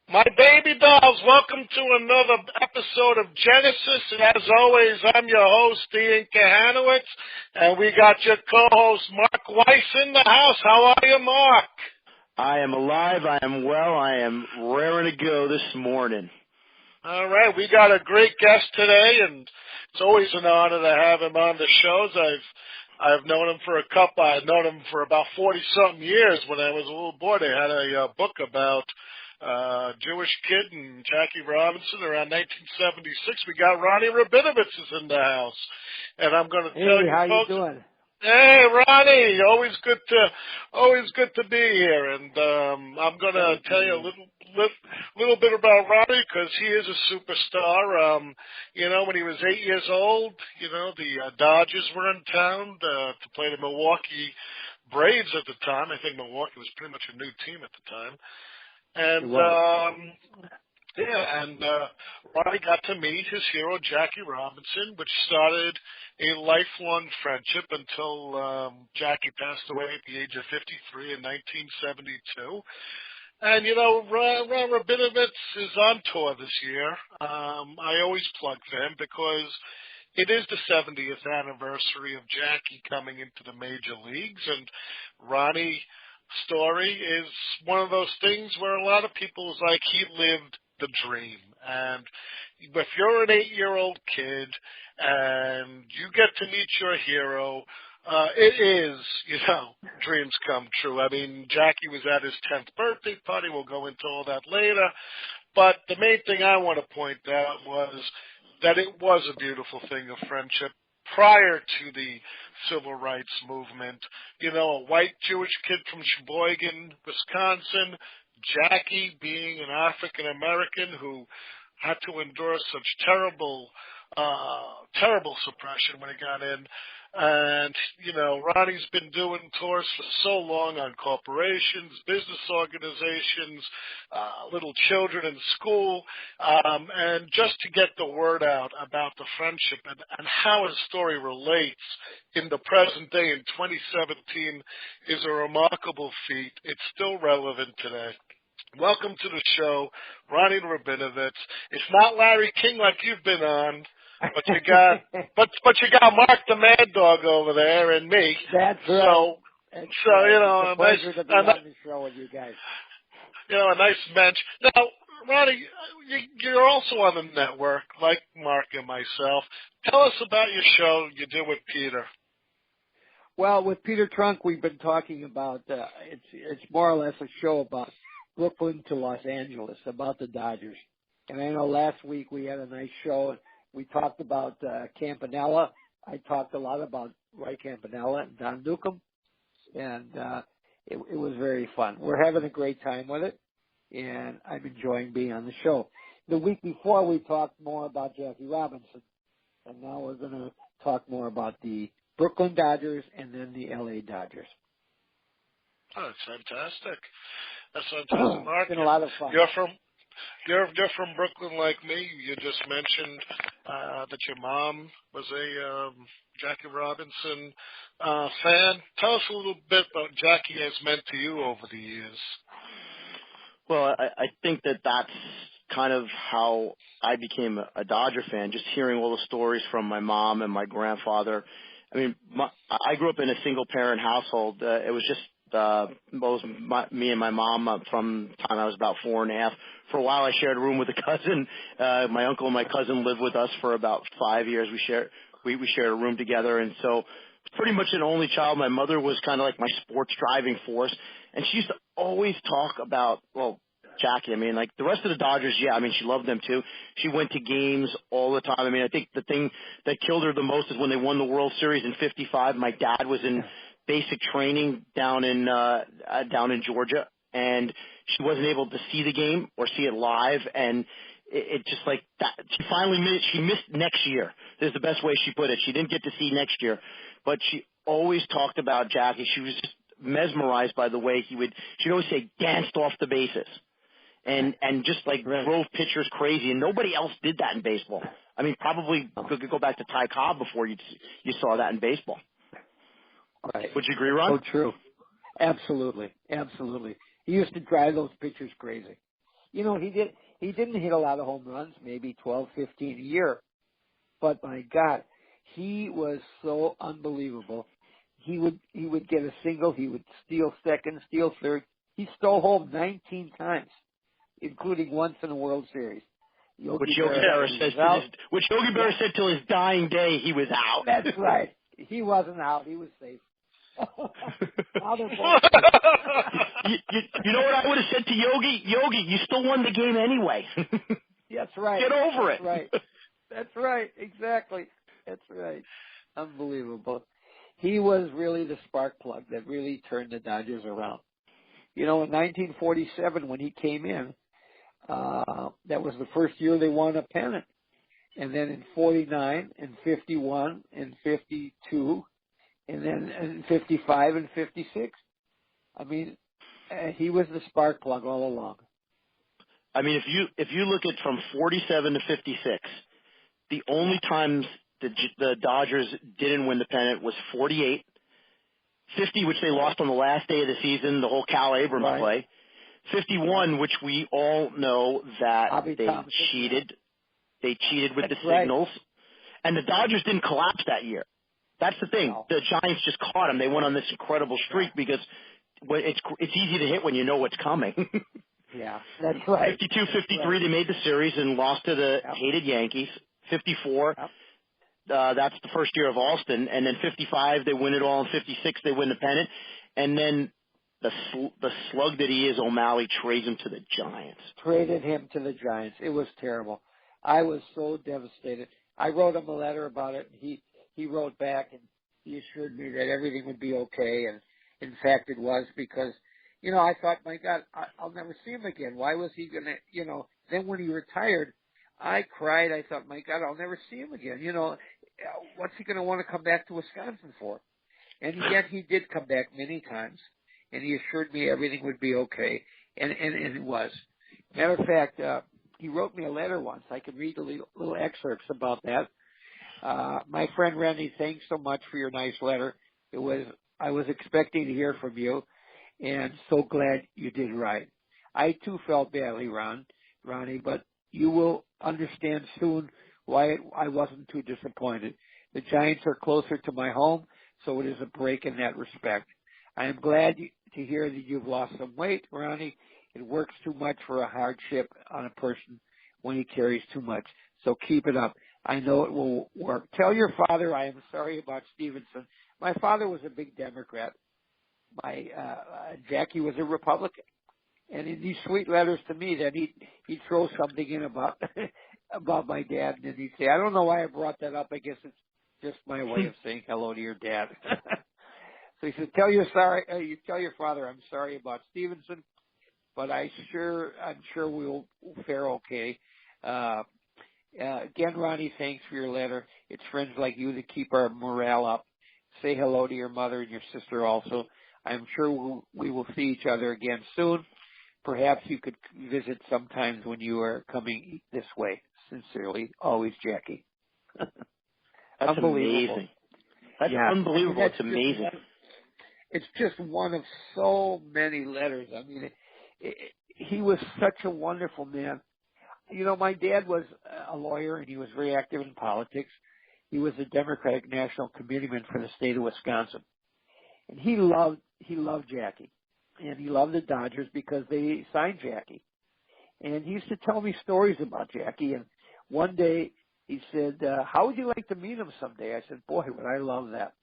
My baby dolls, welcome to another episode of Genesis, and as always, I'm your host, Ian Kahanowitz, and we got your co-host, Marc Weiss, in the house. How are you, Marc? I am alive, I am well, I am raring to go this morning. All right, we got a great guest today, and it's always an honor to have him on the shows. I've known him for I've known him for about 40-something years. When I was a little boy, they had a book about Jewish kid and Jackie Robinson around 1976. We got Ronnie Rabinovitz is in the house, and I'm going to tell you, how folks. You doing? Hey, Ronnie, always good to be here, and I'm going to tell you a little bit about Ronnie because he is a superstar. When he was 8 years old, the Dodgers were in town to play the Milwaukee Braves at the time. I think Milwaukee was pretty much a new team at the time. And Ronnie got to meet his hero, Jackie Robinson, which started a lifelong friendship until Jackie passed away at the age of 53 in 1972. And, Ron Rabinovitz is on tour this year. I always plug for him because it is the 70th anniversary of Jackie coming into the major leagues, and Ronnie story is one of those things where a lot of people is like he lived the dream. And if you're an 8-year-old kid and you get to meet your hero, it is, dreams come true. I mean, Jackie was at his 10th birthday party. We'll go into all that later. But the main thing I want to point out was that it was a beautiful thing of friendship prior to the civil rights movement. A white Jewish kid from Sheboygan, Wisconsin, Jackie being an African American who had to endure such terrible suppression when he got in. And, Ronnie's been doing tours for so long on corporations, business organizations, little children in school, and just to get the word out about the friendship and how his story relates in the present day in 2017 is a remarkable feat. It's still relevant today. Welcome to the show, Ronnie Rabinovitz. It's not Larry King like you've been on. But you got Marc the Mad Dog over there and me. That's right. It's a pleasure to be on the show with you guys. A nice bench. Now, Ronnie, you're also on the network, like Marc and myself. Tell us about your show you did with Peter. Well, with Peter Trunk, we've been talking about it's more or less a show about Brooklyn to Los Angeles, about the Dodgers. And I know last week we had a nice show. We talked about Campanella. I talked a lot about Roy Campanella and Don Newcomb, and it was very fun. We're having a great time with it, and I'm enjoying being on the show. The week before, we talked more about Jackie Robinson, and now we're going to talk more about the Brooklyn Dodgers and then the L.A. Dodgers. Oh, that's fantastic. That's fantastic, Marc. It's been a lot of fun. You're from Brooklyn like me. You just mentioned that your mom was a Jackie Robinson fan. Tell us a little bit about Jackie has meant to you over the years. Well, I think that's kind of how I became a Dodger fan, just hearing all the stories from my mom and my grandfather. I mean, I grew up in a single-parent household. It was just me and my mom from the time I was about 4.5. For a while, I shared a room with a cousin. My uncle and my cousin lived with us for about 5 years. We shared a room together, and so pretty much an only child. My mother was kind of like my sports driving force, and she used to always talk about, Jackie. I mean, like the rest of the Dodgers, she loved them too. She went to games all the time. I mean, I think the thing that killed her the most is when they won the World Series in '55. My dad was in basic training down in Georgia, and she wasn't able to see the game or see it live, and it just like that. She missed next year. This is the best way she put it. She didn't get to see next year, but she always talked about Jackie. She was just mesmerized by the way she'd always say danced off the bases and just like drove pitchers crazy, and nobody else did that in baseball. I mean, probably could go back to Ty Cobb before you saw that in baseball. Right. Would you agree, Ron? Oh, true. Absolutely. He used to drive those pitchers crazy. He didn't hit a lot of home runs, maybe 12, 15 a year. But my God, he was so unbelievable. He would get a single. He would steal second, steal third. He stole home 19 times, including once in the World Series. Which Yogi Berra said till his dying day he was out. That's right. He wasn't out. He was safe. Now they're both you know what I would have said to Yogi? Yogi, you still won the game anyway. That's right. Get over it. Right. That's right. Exactly. That's right. Unbelievable. He was really the spark plug that really turned the Dodgers around. In 1947 when he came in, that was the first year they won a pennant. And then in 49 and 51 and 52 and then in 55 and 56. I mean, he was the spark plug all along. I mean, if you look at from 47 to 56, the only times the Dodgers didn't win the pennant was 48, 50, which they lost on the last day of the season, the whole Cal Abrams play. 51, which we all know that they cheated. They cheated with the signals. And the Dodgers didn't collapse that year. That's the thing. No. The Giants just caught them. They went on this incredible streak because it's easy to hit when you know what's coming. Yeah, that's right. 52, 53, they made the series and lost to the hated Yankees. 54, that's the first year of Alston. And then 55, they win it all. And 56, they win the pennant. And then the slug that he is, O'Malley, trades him to the Giants. Traded him to the Giants. It was terrible. I was so devastated. I wrote him a letter about it. He wrote back and he assured me that everything would be okay. And in fact, it was because, I thought, my God, I'll never see him again. Why was he going to, then when he retired, I cried. I thought, my God, I'll never see him again. What's he going to want to come back to Wisconsin for? And yet he did come back many times. And he assured me everything would be okay. And it was. Matter of fact, he wrote me a letter once. I could read little excerpts about that. My friend Ronnie, thanks so much for your nice letter. I was expecting to hear from you, and so glad you did right. I too felt badly, Ronnie, but you will understand soon why I wasn't too disappointed. The Giants are closer to my home, so it is a break in that respect. I am glad to hear that you've lost some weight, Ronnie. It works too much for a hardship on a person when he carries too much. So keep it up. I know it will work. Tell your father I am sorry about Stevenson. My father was a big Democrat. My Jackie was a Republican. And in these sweet letters to me, then he'd throw something in about about my dad, and then he'd say, I don't know why I brought that up. I guess it's just my way of saying hello to your dad. So he said, tell your father I'm sorry about Stevenson, but I'm sure we'll fare okay. Again, Ronnie, thanks for your letter. It's friends like you that keep our morale up. Say hello to your mother and your sister also. I'm sure we will see each other again soon. Perhaps you could visit sometimes when you are coming this way. Sincerely, always Jackie. That's amazing. That's unbelievable. It's amazing. It's just one of so many letters. I mean, he was such a wonderful man. My dad was a lawyer and he was very active in politics. He was a Democratic National Committeeman for the state of Wisconsin. And he loved Jackie. And he loved the Dodgers because they signed Jackie. And he used to tell me stories about Jackie. And one day he said, how would you like to meet him someday? I said, boy, would I love that.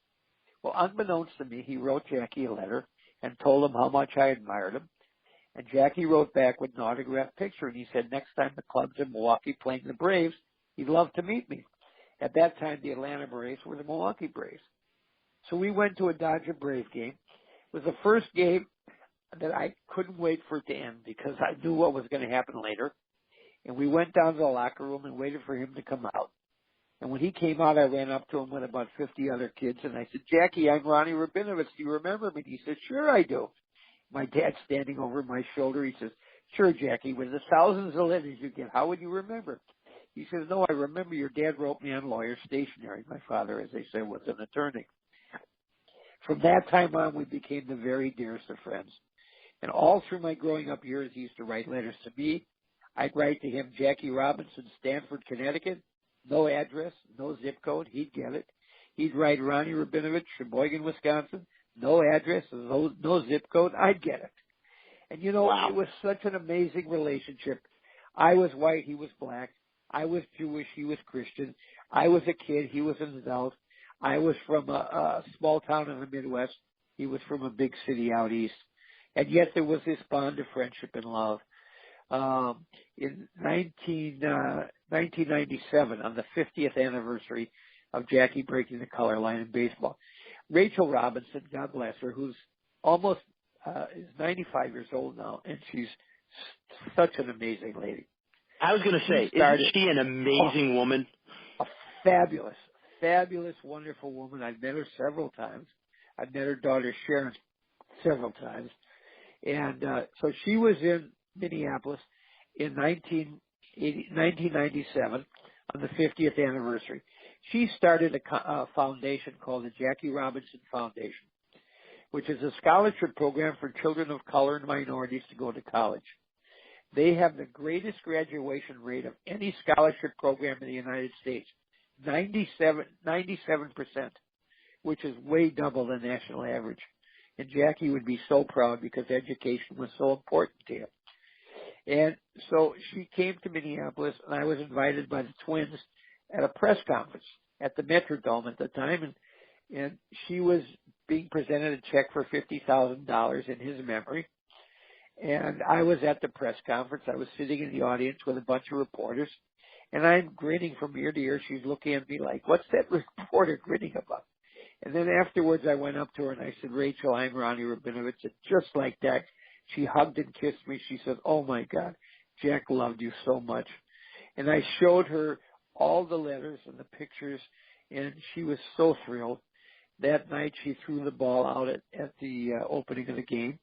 Well, unbeknownst to me, he wrote Jackie a letter and told him how much I admired him. And Jackie wrote back with an autographed picture, and he said next time the Cubs in Milwaukee playing the Braves, he'd love to meet me. At that time, the Atlanta Braves were the Milwaukee Braves. So we went to a Dodger-Brave game. It was the first game that I couldn't wait for it to end because I knew what was going to happen later. And we went down to the locker room and waited for him to come out. And when he came out, I ran up to him with about 50 other kids, and I said, Jackie, I'm Ronnie Rabinovitz. Do you remember me? And he said, sure I do. My dad's standing over my shoulder. He says, sure, Jackie, with the thousands of letters you get, how would you remember? He says, no, I remember your dad wrote me on lawyer stationery. My father, as they say, was an attorney. From that time on, we became the very dearest of friends. And all through my growing up years, he used to write letters to me I'd write to him, Jackie Robinson, Stanford, Connecticut. No address, no zip code. He'd get it. He'd write Ronnie Rabinovitz, Sheboygan, Wisconsin. No address, no zip code. I'd get it. And Wow. it was such an amazing relationship. I was white, he was black. I was Jewish, he was Christian. I was a kid, he was an adult. I was from a small town in the Midwest. He was from a big city out east. And yet there was this bond of friendship and love. In 1997, on the 50th anniversary of Jackie breaking the color line in baseball, Rachel Robinson, God bless her, who's almost is 95 years old now, and she's such an amazing lady. I was going to say, isn't she an amazing woman? A fabulous, fabulous, wonderful woman. I've met her several times. I've met her daughter Sharon several times. And so she was in Minneapolis in 1997 on the 50th anniversary. She started a foundation called the Jackie Robinson Foundation, which is a scholarship program for children of color and minorities to go to college. They have the greatest graduation rate of any scholarship program in the United States, 97%, which is way double the national average. And Jackie would be so proud because education was so important to him. And so she came to Minneapolis, and I was invited by the twins at a press conference at the Metrodome at the time, and she was being presented a check for $50,000 in his memory. And I was at the press conference. I was sitting in the audience with a bunch of reporters, and I'm grinning from ear to ear. She's looking at me like, what's that reporter grinning about? And then afterwards I went up to her and I said, Rachel, I'm Ronnie Rabinovitz. And just like that, she hugged and kissed me. She said, oh my God, Jack loved you so much. And I showed her all the letters and the pictures, and she was so thrilled. That night she threw the ball out at the opening of the game,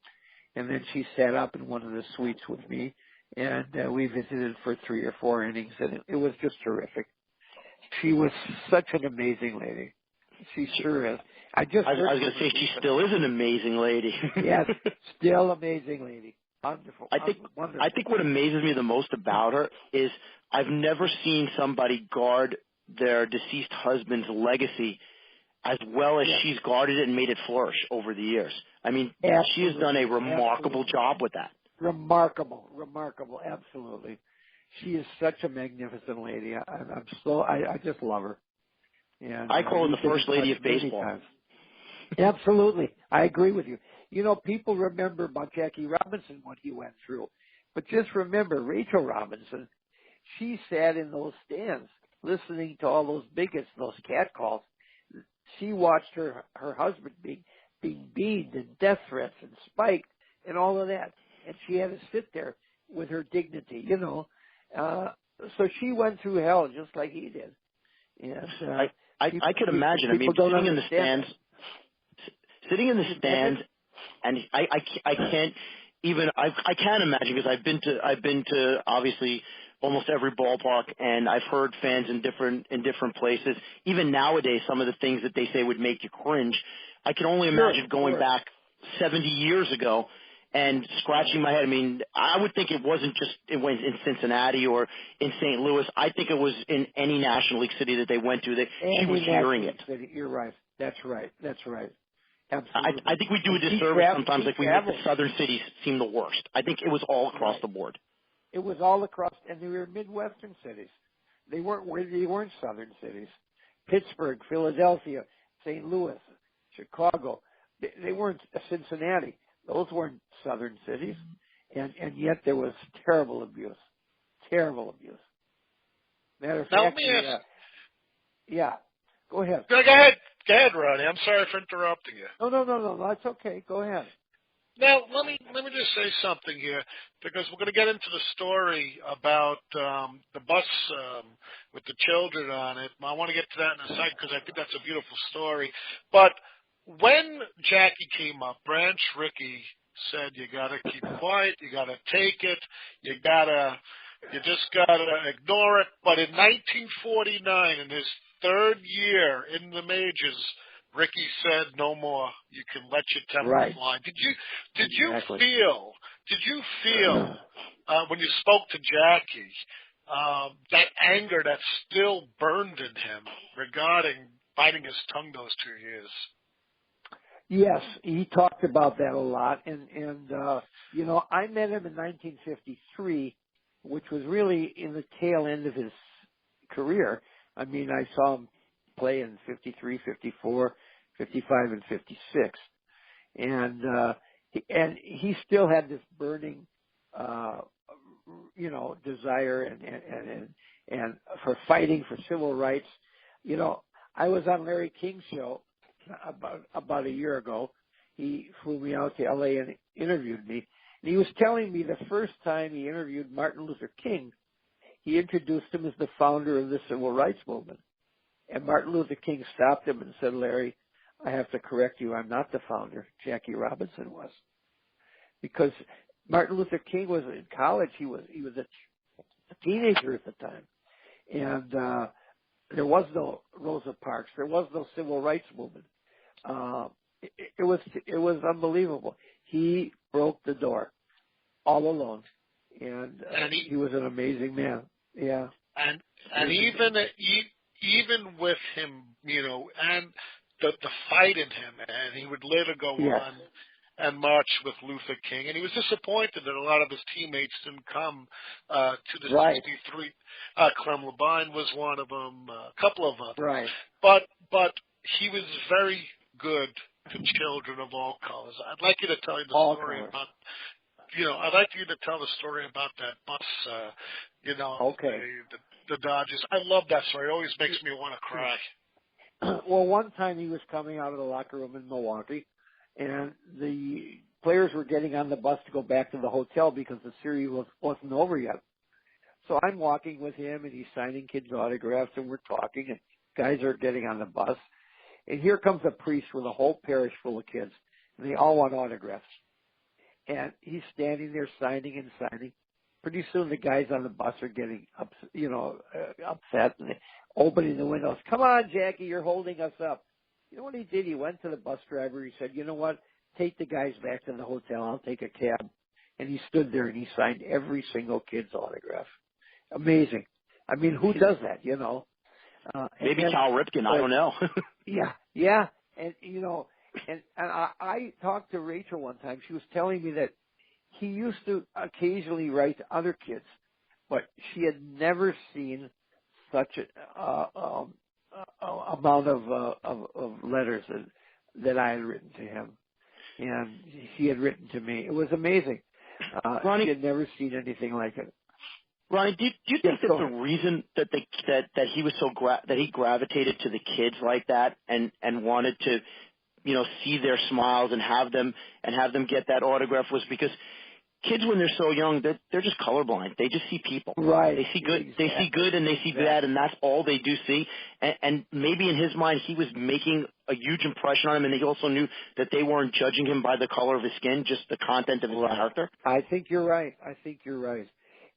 and then she sat up in one of the suites with me, and we visited for 3 or 4 innings, and it was just terrific. She was such an amazing lady. She sure is. I was going to say she still is an amazing lady. Yes, still amazing lady. Wonderful. I think what amazes me the most about her is I've never seen somebody guard their deceased husband's legacy as well as she's guarded it and made it flourish over the years. I mean, she has done a remarkable job with that. Remarkable, absolutely. She is such a magnificent lady. I just love her. And I call her the first lady of baseball. Absolutely. I agree with you. People remember about Jackie Robinson, what he went through. But just remember, Rachel Robinson, she sat in those stands listening to all those bigots, those catcalls. She watched her husband being beaten and death threats and spiked and all of that. And she had to sit there with her dignity, So she went through hell just like he did. And, I could imagine. I mean, sitting in the stands, and I can't even. I can't imagine because I've been to obviously almost every ballpark, and I've heard fans in different places. Even nowadays, some of the things that they say would make you cringe. I can only imagine going back 70 years ago and scratching my head. I mean, I would think it wasn't just it went in Cincinnati or in St. Louis. I think it was in any National League city that they went to that she was hearing it. You're right. That's right. Absolutely. I think we do a disservice sometimes. Like we make the southern cities seem the worst. I think it was all across the board. It was all across, and they were Midwestern cities. They weren't southern cities. Pittsburgh, Philadelphia, St. Louis, Chicago. They weren't Cincinnati. Those weren't southern cities, and yet there was terrible abuse. Matter of fact, let me ask. Yeah, go ahead. Go ahead, Ronnie. I'm sorry for interrupting you. No, that's okay. Go ahead. Now, let me just say something here, because we're going to get into the story about the bus with the children on it. I want to get to that in a second because I think that's a beautiful story. But when Jackie came up, Branch Rickey said, you got to keep quiet, you got to take it, you just got to ignore it. But in 1949, in his third year in the majors, Rickey said, no more. You can let your temper fly. Did you feel when you spoke to Jackie, that anger that still burned in him regarding biting his tongue those 2 years. Yes, he talked about that a lot, and you know, I met him in 1953, which was really in the tail end of his career. I mean, I saw him play in 53, 54, 55, and 56, and he still had this burning, you know, desire and for fighting for civil rights. You know, I was on Larry King's show about a year ago. He flew me out to LA and interviewed me. And he was telling me the first time he interviewed Martin Luther King, he introduced him as the founder of the civil rights movement. And Martin Luther King stopped him and said, "Larry, I have to correct you. I'm not the founder. Jackie Robinson was." Because Martin Luther King was in college. He was a teenager at the time. And there was no Rosa Parks. There was no civil rights movement. It was unbelievable. He broke the door all alone, and he was an amazing man. Yeah. And even with him, you know, and the fight in him, and he would later go on and march with Luther King, and he was disappointed that a lot of his teammates didn't come to the 63. Clem Labine was one of them, a couple of others. Right. But he was very good to children of all colors. I'd like you to tell you the story about, you know, I'd like you to tell the story about that bus, you know, the Dodgers. I love that story. It always makes me want to cry. Well, one time he was coming out of the locker room in Milwaukee, and the players were getting on the bus to go back to the hotel because the series wasn't over yet. So I'm walking with him, and he's signing kids' autographs, and we're talking, and guys are getting on the bus. And here comes a priest with a whole parish full of kids, and they all want autographs. And he's standing there signing and signing. Pretty soon the guys on the bus are getting upset, and they're opening the windows. "Come on, Jackie, you're holding us up." You know what he did? He went to the bus driver. He said, "You know what? Take the guys back to the hotel. I'll take a cab." And he stood there and he signed every single kid's autograph. Amazing. I mean, who does that, you know? Maybe Cal Ripken. I don't know. Yeah. And, you know, and I talked to Rachel one time. She was telling me that he used to occasionally write to other kids, but she had never seen such an amount of letters that I had written to him, and he had written to me. It was amazing. Ronnie, she had never seen anything like it. Ronnie, do you think that the reason that he was that he gravitated to the kids like that and wanted to, you know, see their smiles and have them get that autograph was because kids, when they're so young, they're just colorblind. They just see people. Right. They see good. Exactly. They see good and they see bad, and that's all they do see. And maybe in his mind, he was making a huge impression on him, and he also knew that they weren't judging him by the color of his skin, just the content of his character. I think you're right.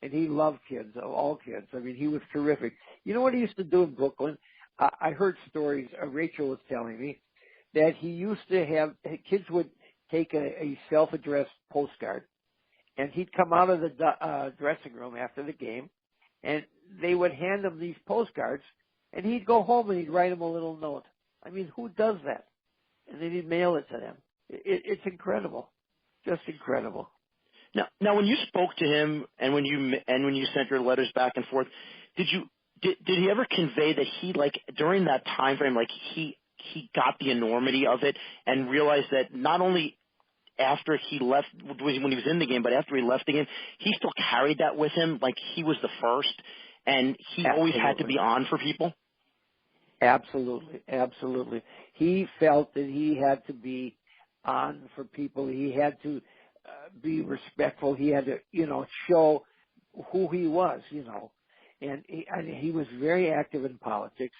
And he loved kids, all kids. I mean, he was terrific. You know what he used to do in Brooklyn? I heard stories. Rachel was telling me that he used to have kids would take a self-addressed postcard, and he'd come out of the dressing room after the game, and they would hand him these postcards, and he'd go home and he'd write them a little note. I mean, who does that? And then he'd mail it to them. It's incredible, just incredible. Now, when you spoke to him and when you sent your letters back and forth, did he ever convey that he, like, during that time frame, like he got the enormity of it and realized that not only after he left, when he was in the game, but after he left the game, he still carried that with him, like he was the first, and he always had to be on for people? Absolutely. He felt that he had to be on for people. He had to be respectful. He had to, you know, show who he was, you know. And he was very active in politics.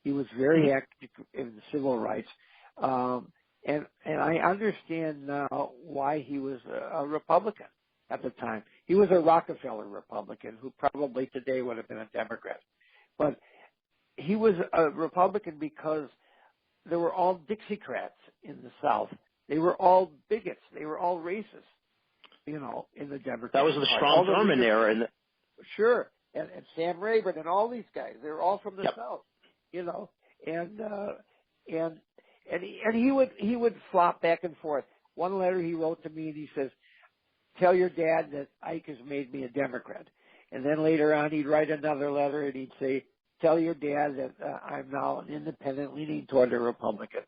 He was very active in civil rights. And I understand now why he was a Republican at the time. He was a Rockefeller Republican who probably today would have been a Democrat. But he was a Republican because they were all Dixiecrats in the South. They were all bigots. They were all racist. in the Democratic That was the Party. Strom Thurmond era. Sure. And Sam Rayburn and all these guys, they're all from the Yep. South, and he would flop back and forth. One letter he wrote to me and he says, "Tell your dad that Ike has made me a Democrat." And then later on he'd write another letter and he'd say, "Tell your dad that I'm now an independent leaning toward a Republican."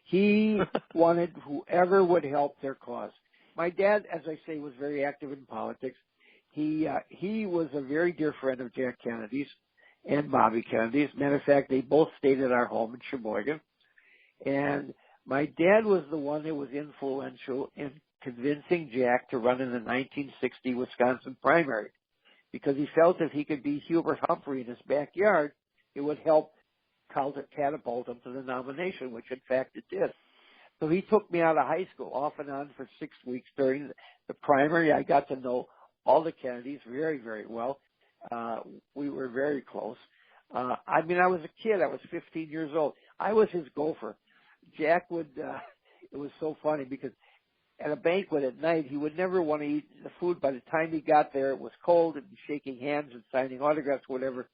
He wanted whoever would help their cause. My dad, as I say, was very active in politics. He was a very dear friend of Jack Kennedy's and Bobby Kennedy's. Matter of fact, they both stayed at our home in Sheboygan. And my dad was the one that was influential in convincing Jack to run in the 1960 Wisconsin primary, because he felt if he could beat Hubert Humphrey in his backyard, it would help catapult him to the nomination, which in fact it did. So he took me out of high school off and on for 6 weeks during the primary. I got to know all the Kennedys very, very well. We were very close. I was a kid. I was 15 years old. I was his gopher. Jack would, it was so funny because at a banquet at night, he would never want to eat the food. By the time he got there, it was cold and shaking hands and signing autographs, whatever.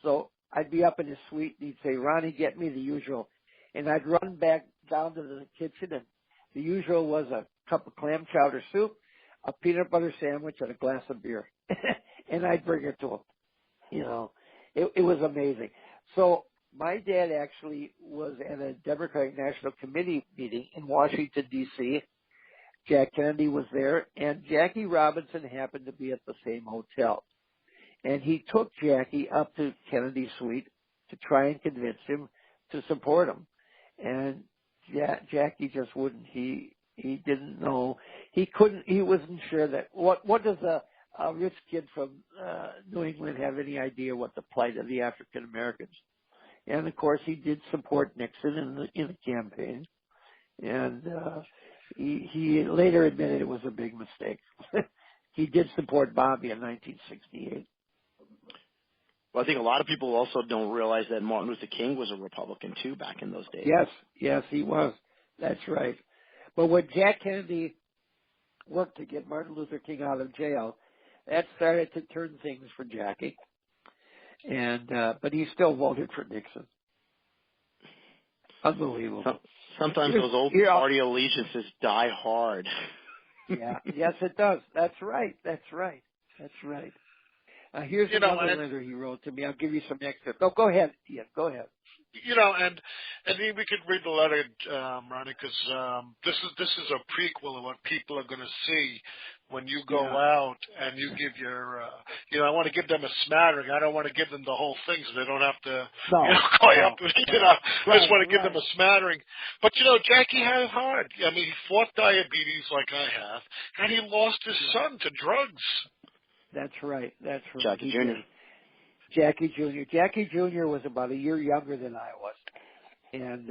So I'd be up in his suite and he'd say, "Ronnie, get me the usual." And I'd run back down to the kitchen, and the usual was a cup of clam chowder soup, a peanut butter sandwich, and a glass of beer. And I'd bring it to him. It was amazing. So my dad actually was at a Democratic National Committee meeting in Washington, D.C. Jack Kennedy was there, and Jackie Robinson happened to be at the same hotel. And he took Jackie up to Kennedy's suite to try and convince him to support him. And Jackie just wouldn't. He didn't know. He couldn't. He wasn't sure that what does a rich kid from New England have any idea what the plight of the African Americans? And of course, he did support Nixon in the campaign, and he later admitted it was a big mistake. He did support Bobby in 1968. Well, I think a lot of people also don't realize that Martin Luther King was a Republican too back in those days. Yes, he was. That's right. But when Jack Kennedy worked to get Martin Luther King out of jail, that started to turn things for Jackie. And but he still voted for Nixon. Unbelievable. Sometimes those old party allegiances die hard. Yeah. Yes, it does. That's right. Here's another letter he wrote to me. I'll give you some excerpts. Oh, go ahead. Yeah, go ahead. And we could read the letter, Ronnie, because this is a prequel of what people are going to see when you go out and you give your, I want to give them a smattering. I don't want to give them the whole thing so they don't have to, go up. I just want to give them a smattering. But Jackie had it hard. I mean, he fought diabetes like I have, and he lost his son to drugs. That's right. Jackie Jr. Jackie Jr. was about a year younger than I was. And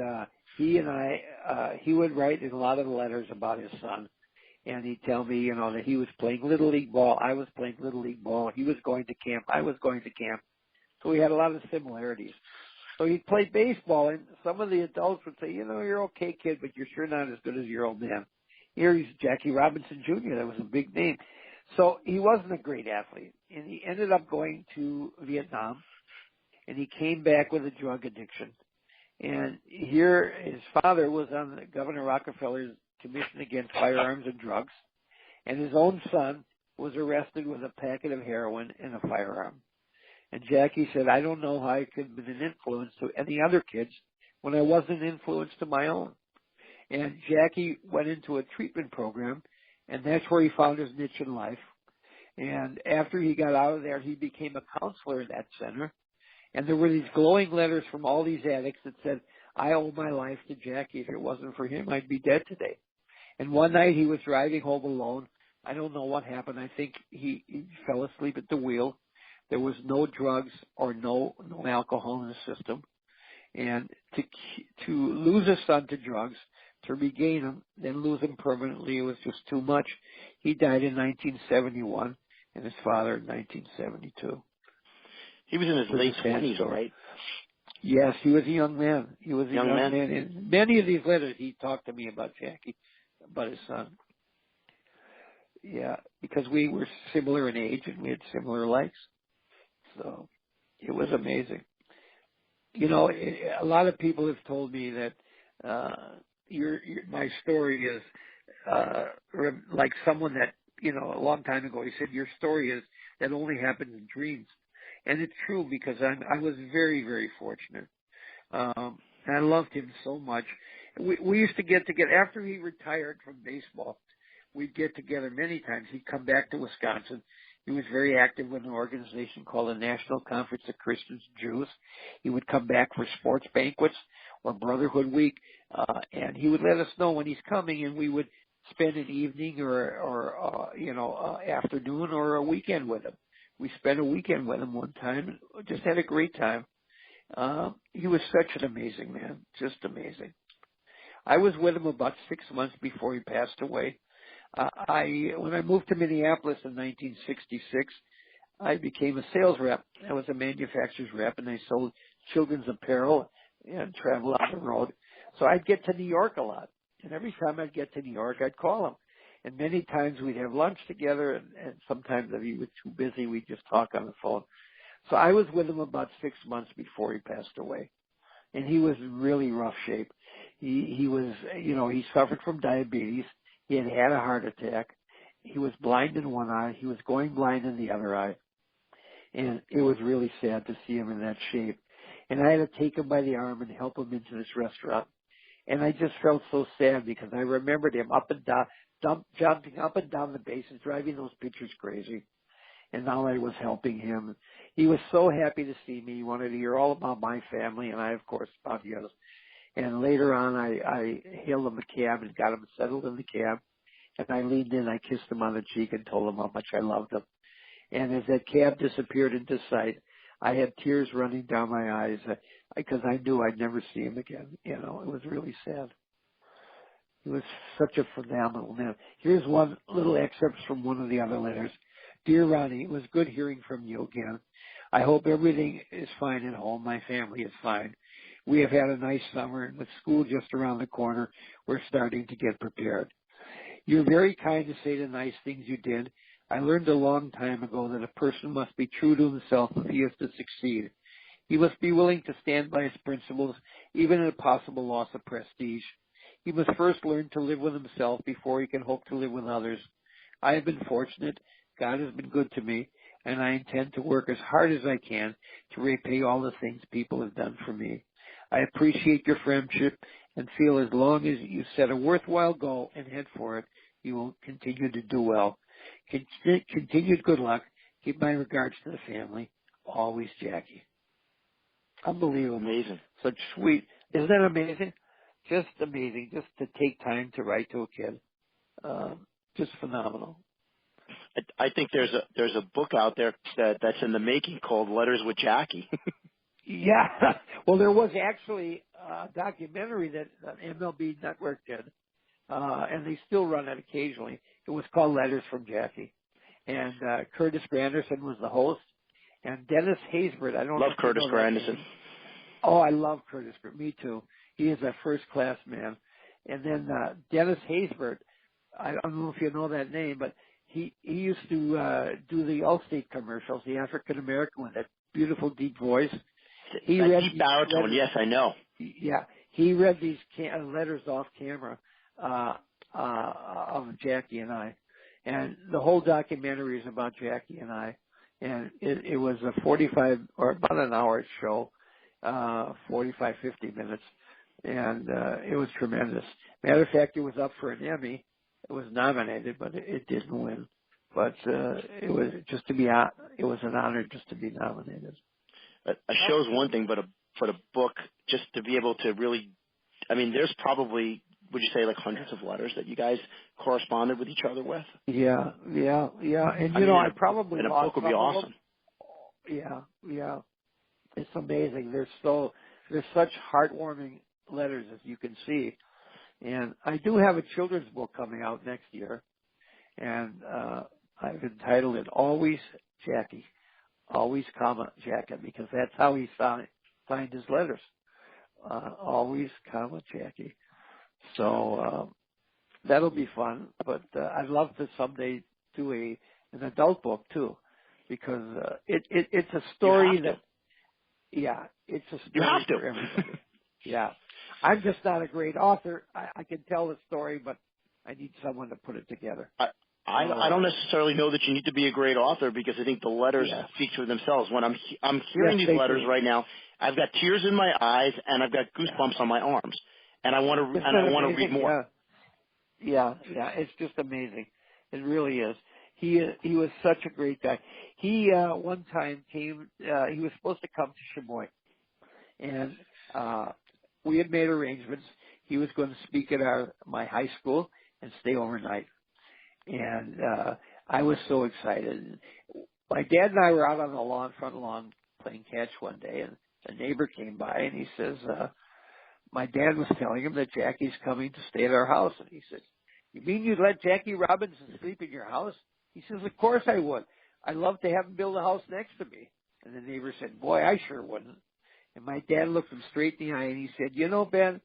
he would write in a lot of the letters about his son. And he'd tell me, that he was playing Little League ball. I was playing Little League ball. He was going to camp. I was going to camp. So we had a lot of similarities. So he'd play baseball, and some of the adults would say, you're okay, kid, but you're sure not as good as your old man. Here he's Jackie Robinson Jr. That was a big name. So he wasn't a great athlete, and he ended up going to Vietnam, and he came back with a drug addiction. And here his father was on Governor Rockefeller's Commission Against Firearms and Drugs, and his own son was arrested with a packet of heroin and a firearm. And Jackie said, I don't know how I could have been an influence to any other kids when I wasn't an influence to my own. And Jackie went into a treatment program, and that's where he found his niche in life. And after he got out of there, he became a counselor in that center. And there were these glowing letters from all these addicts that said, I owe my life to Jackie. If it wasn't for him, I'd be dead today. And one night he was driving home alone. I don't know what happened. I think he fell asleep at the wheel. There was no drugs or no alcohol in the system. And to lose a son to drugs, to regain him, then lose him permanently, it was just too much. He died in 1971, and his father in 1972. He was in his late 20s, right? Yes, he was a young man. He was a young man. In many of these letters, he talked to me about Jackie, about his son. yeah, because we were similar in age and we had similar likes. So it was amazing. You know, a lot of people have told me that my story is like someone that, you know, a long time ago, he said, your story is that only happened in dreams. And it's true because I was very, very fortunate. And I loved him so much. We used to get together after he retired from baseball. We'd get together many times. He'd come back to Wisconsin. He was very active with an organization called the National Conference of Christians and Jews. He would come back for sports banquets or Brotherhood Week, and he would let us know when he's coming, and we would spend an evening or afternoon or a weekend with him. We spent a weekend with him one time and just had a great time. He was such an amazing man, just amazing. I was with him about 6 months before he passed away. When I moved to Minneapolis in 1966, I became a sales rep. I was a manufacturer's rep, and I sold children's apparel and traveled on the road. So I'd get to New York a lot. And every time I'd get to New York, I'd call him. And many times we'd have lunch together, and sometimes if he was too busy, we'd just talk on the phone. So I was with him about 6 months before he passed away. And he was in really rough shape. He was, you know, he suffered from diabetes. He had had a heart attack. He was blind in one eye. He was going blind in the other eye. And it was really sad to see him in that shape. And I had to take him by the arm and help him into this restaurant. And I just felt so sad because I remembered him up and down, jumping up and down the bases, driving those pitchers crazy. And now I was helping him. He was so happy to see me. He wanted to hear all about my family, and I, of course, about his. And later on, I hailed him a cab and got him settled in the cab. And I leaned in, I kissed him on the cheek and told him how much I loved him. And as that cab disappeared into sight, I had tears running down my eyes because I knew I'd never see him again. You know, it was really sad. He was such a phenomenal man. Here's one little excerpt from one of the other letters. Dear Ronnie, it was good hearing from you again. I hope everything is fine at home. My family is fine. We have had a nice summer, and with school just around the corner, we're starting to get prepared. You're very kind to say the nice things you did. I learned a long time ago that a person must be true to himself if he is to succeed. He must be willing to stand by his principles, even at a possible loss of prestige. He must first learn to live with himself before he can hope to live with others. I have been fortunate. God has been good to me, and I intend to work as hard as I can to repay all the things people have done for me. I appreciate your friendship and feel as long as you set a worthwhile goal and head for it, you will continue to do well. Continued good luck. Give my regards to the family. Always, Jackie. Unbelievable. Amazing. Such sweet. Isn't that amazing? Just amazing. Just to take time to write to a kid. Just phenomenal. I think there's a book out there that's in the making called Letters with Jackie. Yeah. Well, there was actually a documentary that MLB Network did, and they still run it occasionally. It was called Letters from Jackie. And Curtis Granderson was the host. And Dennis Haysbert, I don't know. Love Curtis Granderson. Oh, I love Curtis. Me too. He is a first-class man. And then Dennis Haysbert, I don't know if you know that name, but he used to do the Allstate commercials, the African-American with that beautiful deep voice. He read deep baritone, yes, I know. Yeah, he read these letters off camera of Jackie and I. And the whole documentary is about Jackie and I. And it was a 45 or about an hour show, 45, 50 minutes. And it was tremendous. Matter of fact, it was up for an Emmy. It was nominated, but it didn't win. But it was it was an honor just to be nominated. A show's one thing, but a book, just to be able to really, I mean, there's probably, would you say, like hundreds of letters that you guys corresponded with each other with? Yeah. And I probably and a book would be awesome. Yeah. It's amazing. There's such heartwarming letters, as you can see. And I do have a children's book coming out next year, and I've entitled it Always Jackie. Always, Jackie, because that's how he signed his letters. Always, Jackie. So that'll be fun. But I'd love to someday to an adult book too, because it's a story that, yeah, it's a story for everybody. Yeah, I'm just not a great author. I can tell the story, but I need someone to put it together. I don't necessarily know that you need to be a great author, because I think the letters speak for themselves. When I'm hearing these letters right now, I've got tears in my eyes and I've got goosebumps on my arms, and I want to read more. Yeah, it's just amazing. It really is. He was such a great guy. He one time came. He was supposed to come to Sheboygan, and we had made arrangements. He was going to speak at my high school and stay overnight. And I was so excited. My dad and I were out on the front lawn, playing catch one day, and a neighbor came by, and he says, my dad was telling him that Jackie's coming to stay at our house. And he said, "You mean you'd let Jackie Robinson sleep in your house?" He says, "Of course I would. I'd love to have him build a house next to me." And the neighbor said, "Boy, I sure wouldn't." And my dad looked him straight in the eye, and he said, "You know, Ben,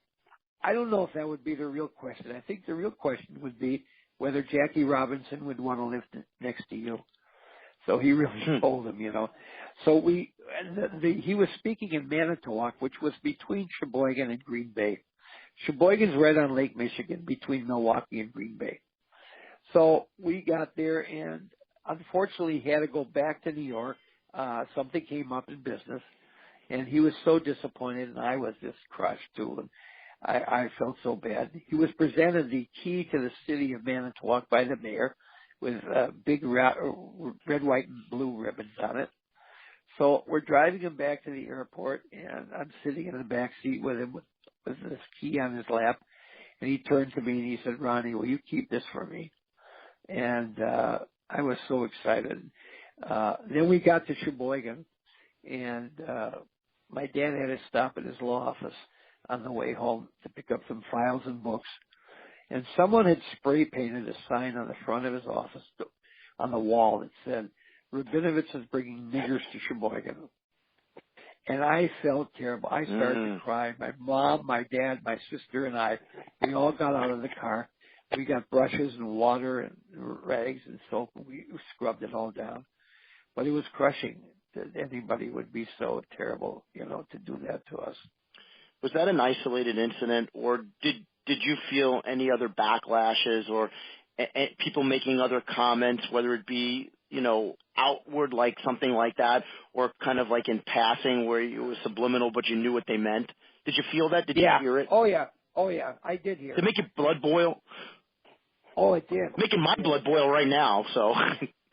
I don't know if that would be the real question. I think the real question would be whether Jackie Robinson would want to live next to you." So he really told him, you know. So he was speaking in Manitowoc, which was between Sheboygan and Green Bay. Sheboygan's right on Lake Michigan, between Milwaukee and Green Bay. So we got there, and unfortunately he had to go back to New York. Something came up in business, and he was so disappointed, and I was just crushed too. And I felt so bad. He was presented the key to the city of Manitowoc by the mayor with big red, white, and blue ribbons on it. So we're driving him back to the airport, and I'm sitting in the back seat with him with this key on his lap. And he turned to me and he said, "Ronnie, will you keep this for me?" And I was so excited. Then we got to Sheboygan, and my dad had to stop at his law office on the way home to pick up some files and books. And someone had spray painted a sign on the front of his office on the wall that said, "Rabinovitz is bringing niggers to Sheboygan." And I felt terrible. I started to cry. My mom, my dad, my sister, and I, we all got out of the car. We got brushes and water and rags and soap, and we scrubbed it all down. But it was crushing that anybody would be so terrible, you know, to do that to us. Was that an isolated incident, or did you feel any other backlashes or people making other comments, whether it be, you know, outward like something like that, or kind of like in passing where it was subliminal but you knew what they meant? Did you feel that? Did you hear it? Oh yeah, I did hear it. Did it make your blood boil? Oh, it did. Making my blood boil right now, so.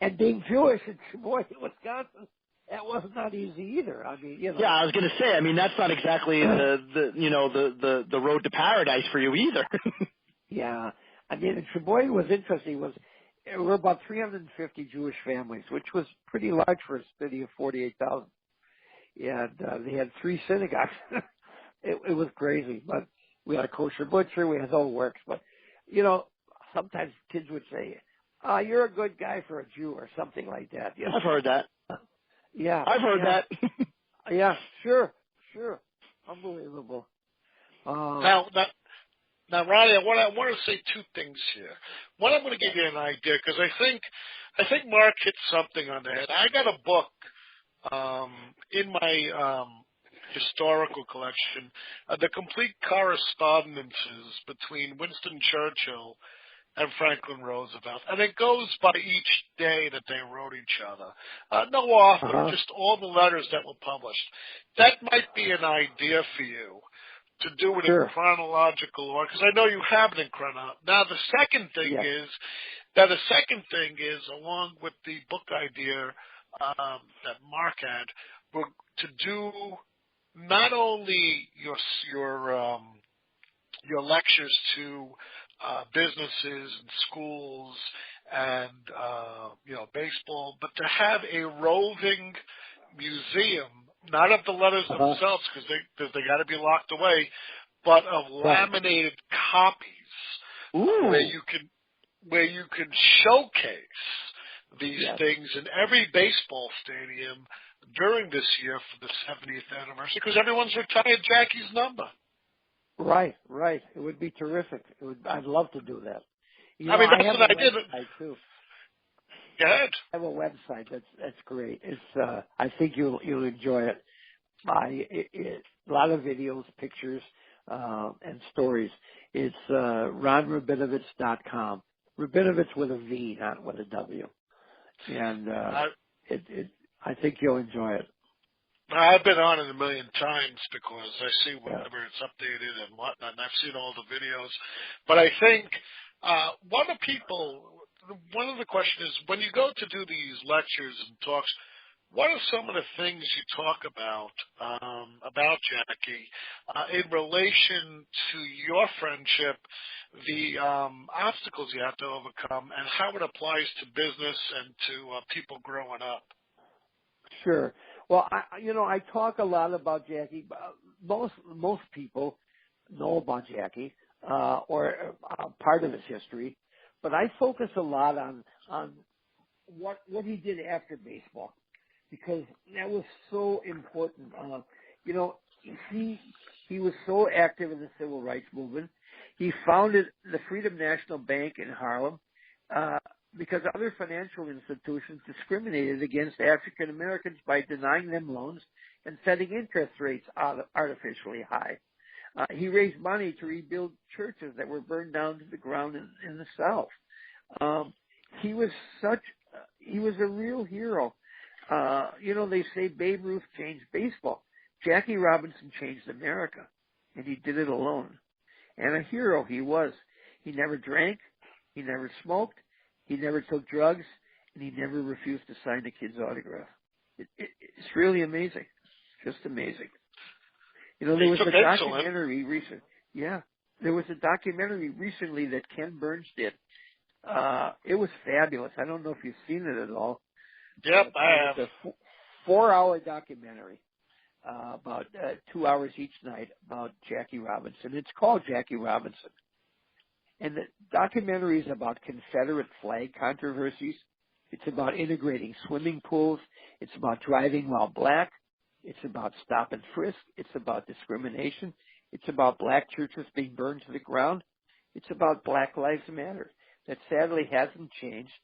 And being Jewish in Sheboygan, Wisconsin, that was not easy either. I mean, you know. Yeah, I was going to say, I mean, that's not exactly the road to paradise for you either. Yeah. I mean, Sheboygan was interesting. We're about 350 Jewish families, which was pretty large for a city of 48,000. And they had 3 synagogues. It was crazy. But we had a kosher butcher. We had all works. But, you know, sometimes kids would say, "You're a good guy for a Jew," or something like that. You know? I've heard that. Yeah. I've heard that. Yeah, sure. Unbelievable. Now, Ronnie, I want to say 2 things here. One, I'm going to give you an idea, because I think Mark hit something on the head. I got a book in my historical collection, the complete correspondences between Winston Churchill and Franklin Roosevelt, and it goes by each day that they wrote each other. No author, just all the letters that were published. That might be an idea for you to do it in chronological order, because I know you have it in chronological. Now, the second thing is, along with the book idea that Mark had, were to do not only your lectures to businesses and schools and baseball, but to have a roving museum, not of the letters themselves, because they got to be locked away, but of laminated copies where you can showcase these things in every baseball stadium during this year for the 70th anniversary, because everyone's retired Jackie's number. Right. It would be terrific. I'd love to do that. That's what I did. Too. Go ahead. I have a website that's great. It's I think you'll enjoy it. A lot of videos, pictures, and stories. It's ronrabinovitz.com. Rabinovitz with a V, not with a W. And I think you'll enjoy it. I've been on it a million times because I see whenever it's updated and whatnot, and I've seen all the videos. But I think one of the questions is, when you go to do these lectures and talks, what are some of the things you talk about Jackie in relation to your friendship, the obstacles you have to overcome, and how it applies to business and to people growing up? Sure. Well, I talk a lot about Jackie. Most people know about Jackie or part of his history, but I focus a lot on what he did after baseball, because that was so important. He was so active in the civil rights movement. He founded the Freedom National Bank in Harlem because other financial institutions discriminated against African Americans by denying them loans and setting interest rates artificially high. He raised money to rebuild churches that were burned down to the ground in the South. He was a real hero. They say Babe Ruth changed baseball. Jackie Robinson changed America, and he did it alone. And a hero he was. He never drank. He never smoked. He never took drugs, and he never refused to sign a kid's autograph. It's really amazing. Just amazing. There was a documentary recently. Yeah, there was a documentary recently that Ken Burns did. It was fabulous. I don't know if you've seen it at all. Yep, I have. It's a 4-hour documentary, about 2 hours each night, about Jackie Robinson. It's called Jackie Robinson. And the documentary is about Confederate flag controversies. It's about integrating swimming pools. It's about driving while black. It's about stop and frisk. It's about discrimination. It's about black churches being burned to the ground. It's about Black Lives Matter. That sadly hasn't changed,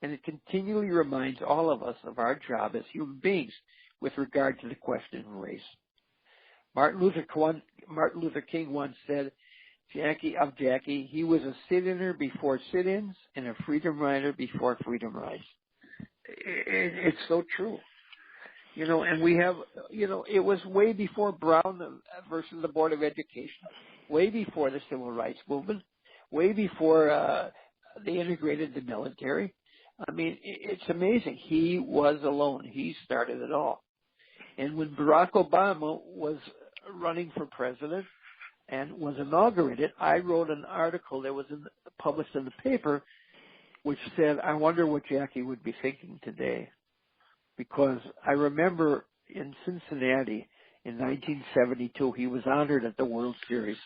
and it continually reminds all of us of our job as human beings with regard to the question of race. Martin Luther King once said, Jackie, he was a sit-inner before sit-ins and a freedom rider before freedom rides. It's so true. And we have, it was way before Brown versus the Board of Education, way before the Civil Rights Movement, way before they integrated the military. I mean, it's amazing. He was alone. He started it all. And when Barack Obama was running for president and was inaugurated, I wrote an article that was published in the paper which said, I wonder what Jackie would be thinking today. Because I remember in Cincinnati in 1972, he was honored at the World Series.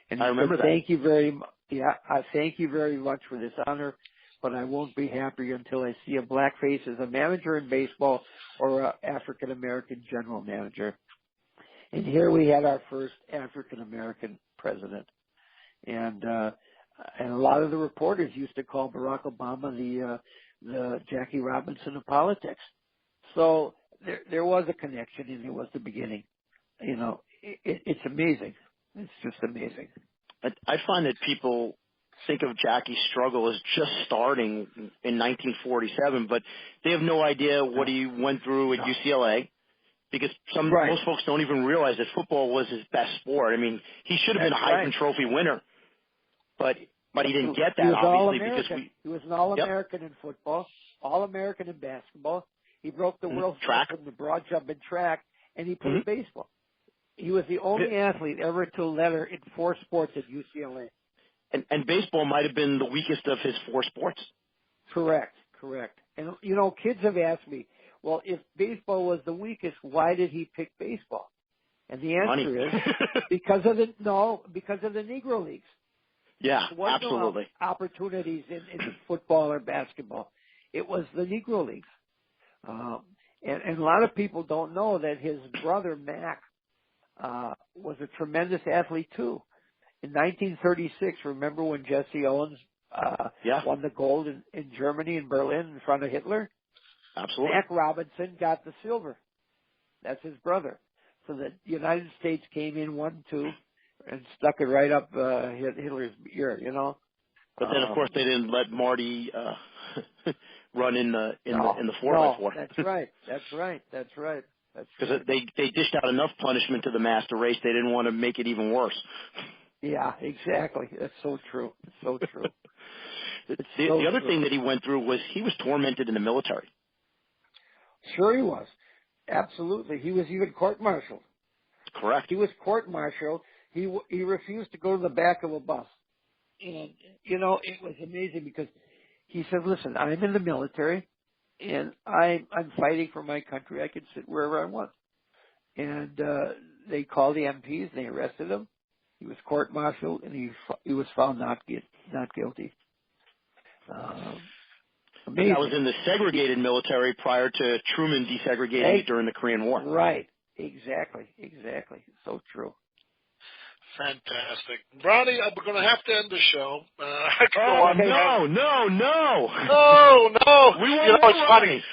And I remember said, that. Thank you very much. Yeah, I thank you very much for this honor, but I won't be happy until I see a black face as a manager in baseball or an African American general manager. And here we had our first African American president, and a lot of the reporters used to call Barack Obama the Jackie Robinson of politics. So there was a connection, and it was the beginning. It's amazing. It's just amazing. I find that people think of Jackie's struggle as just starting in 1947, but they have no idea what he went through at UCLA, because most folks don't even realize that football was his best sport. I mean, he should have been a Heisman Trophy winner, but he didn't get that, obviously, because he was an All-American in football, All-American in basketball. He broke the world record in the broad jump and track, and he played baseball. He was the only athlete ever to letter in 4 sports at UCLA. And baseball might have been the weakest of his 4 sports. Correct. And, kids have asked me, well, if baseball was the weakest, why did he pick baseball? And the answer is because of the Negro Leagues. Yeah, There was absolutely. no opportunities in football or basketball. It was the Negro Leagues. And a lot of people don't know that his brother, Mac, was a tremendous athlete too. In 1936, remember when Jesse Owens won the gold in Germany, in Berlin, in front of Hitler. Absolutely. Mac Robinson got the silver. That's his brother. So the United States came in 1-2 and stuck it right up Hitler's ear, you know. But then, of course, they didn't let Marty run in the 4x4. That's right. Because they dished out enough punishment to the master race, they didn't want to make it even worse. Yeah, exactly. That's so true. It's so true. The other thing that he went through was he was tormented in the military. Sure he was. Absolutely. He was even court-martialed. Correct. He was court-martialed. He refused to go to the back of a bus. And, you know, it was amazing because he said, listen, I'm in the military and I'm fighting for my country. I can sit wherever I want. And they called the MPs and they arrested him. He was court-martialed and he was found not guilty. Amazing. That was in the segregated military prior to Truman desegregating it during the Korean War. Right. Exactly. So true. Fantastic. Ronnie, we're going to have to end the show. No. It's funny.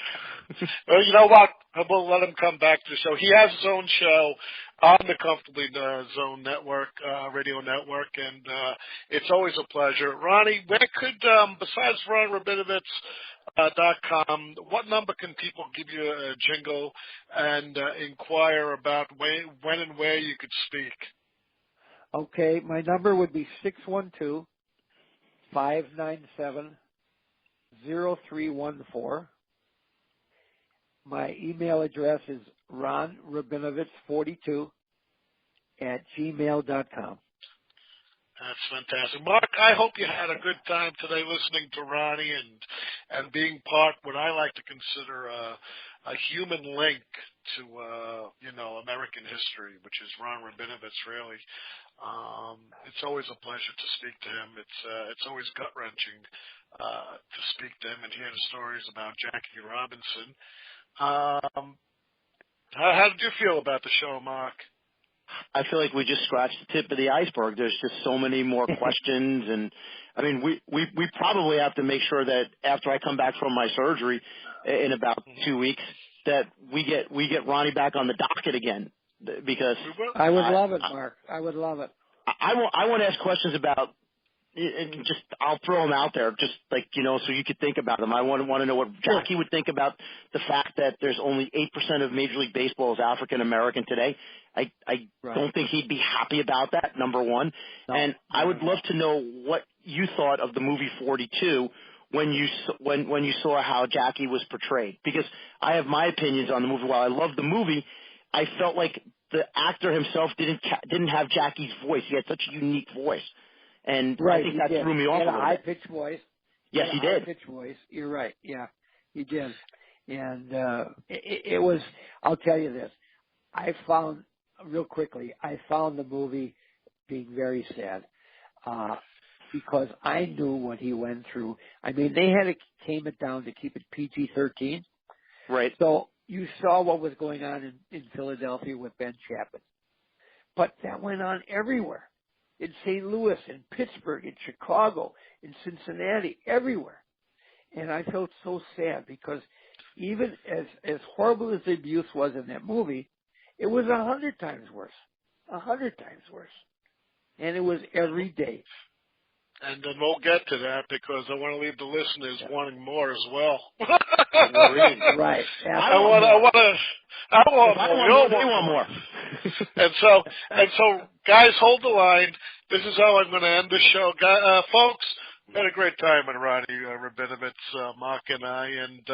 Well, you know what? We'll let him come back to the show. He has his own show on the Comfortably Zone Network, radio network, and it's always a pleasure. Ronnie, where could, besides Ron Rabinovitz, .com, what number can people give you a jingle and inquire about when and where you could speak? Okay, my number would be 612-597-0314. My email address is ronrabinovitz42@gmail.com. That's fantastic. Marc, I hope you had a good time today listening to Ronnie and being part what I like to consider a human link to American history, which is Ron Rabinovitz, really. It's always a pleasure to speak to him. It's always gut-wrenching to speak to him and hear the stories about Jackie Robinson. How did you feel about the show, Marc? I feel like we just scratched the tip of the iceberg. There's just so many more questions, and I mean, we probably have to make sure that after I come back from my surgery in about 2 weeks, that we get Ronnie back on the docket again, because I would love it, Marc. I would love it. I want to ask questions about. And just, I'll throw them out there, just like, so you could think about them. I want to know what Jackie would think about the fact that there's only 8% of Major League Baseball is African American today. I don't think he'd be happy about that, number one. And I would love to know what you thought of the movie 42 when you saw how Jackie was portrayed. Because I have my opinions on the movie. While I love the movie, I felt like the actor himself didn't have Jackie's voice. He had such a unique voice. And I think that threw me off a little bit. He had a high-pitched voice. Yes, he did. High-pitched voice. You're right. Yeah, he did. And it was, I'll tell you this. I found the movie being very sad because I knew what he went through. I mean, they had to tame it down to keep it PG-13. Right. So you saw what was going on in Philadelphia with Ben Chapman. But that went on everywhere. In St. Louis, in Pittsburgh, in Chicago, in Cincinnati, everywhere. And I felt so sad because even as horrible as the abuse was in that movie, it was 100 times worse. 100 times worse. And it was every day. And then we'll get to that because I want to leave the listeners wanting more as well. Right. I want more. And so, guys, hold the line. This is how I'm going to end the show. Folks, we had a great time with Ronnie Rabinovitz, Marc and I, and,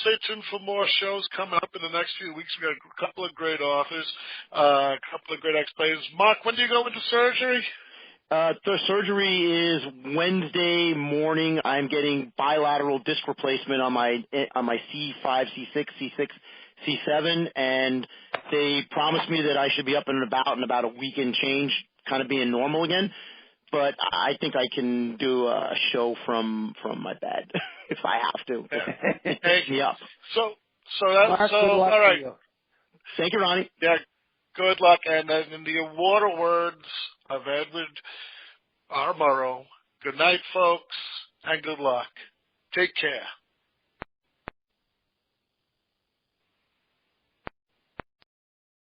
stay tuned for more shows coming up in the next few weeks. We got a couple of great authors, a couple of great ex-players. Marc, when do you go into surgery? The surgery is Wednesday morning. I'm getting bilateral disc replacement on my C5, C6, C6, C7, and they promised me that I should be up and about in about a week and change, kind of being normal again. But I think I can do a show from my bed if I have to. Yep. So that's Marc, good luck all right. to you. Thank you, Ronnie. Yeah. Good luck. And in the immortal words of Edward R. Murrow, Good night, folks, and good luck. Take care.